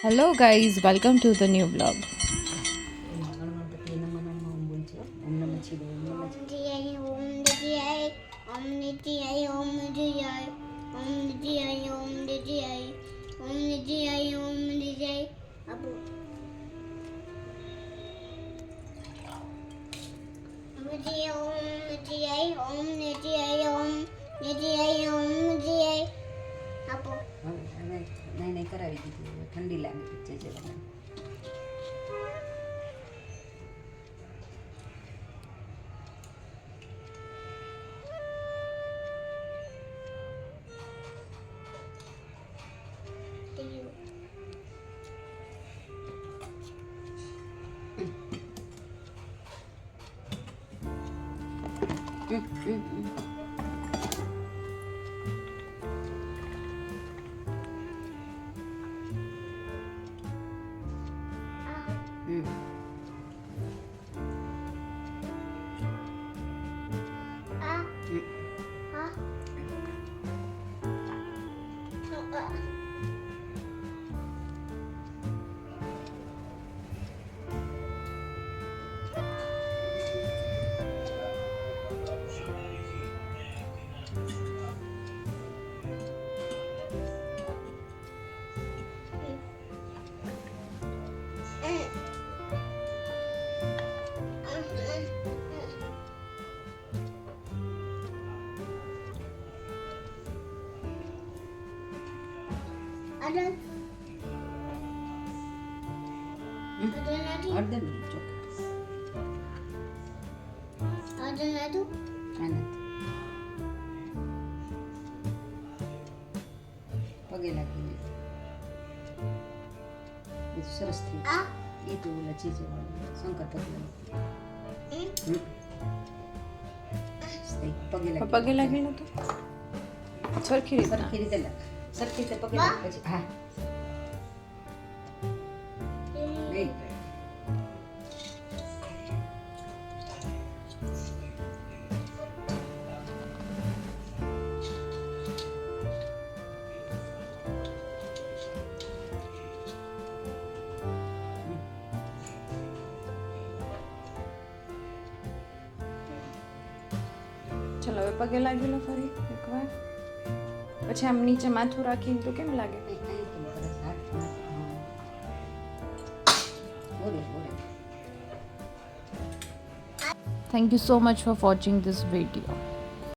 Hello guys, welcome to the new vlog. નહીં કરાવી દીધી ઠંડી લાગે પિક્ચર જેવા અડધા મિનિટ ચોક્કસ પગે લાગી બધું સરસ થયું એ તો ઓલા ચીજ શંકર પગે લાગી નતું સરખી રીતે પગે લાગ પછી હા ચલો હવે પગે લાગી લો ફરી એકવાર પછી આમ નીચે માથું રાખીને તો કેમ લાગે Thank you so much for watching this video.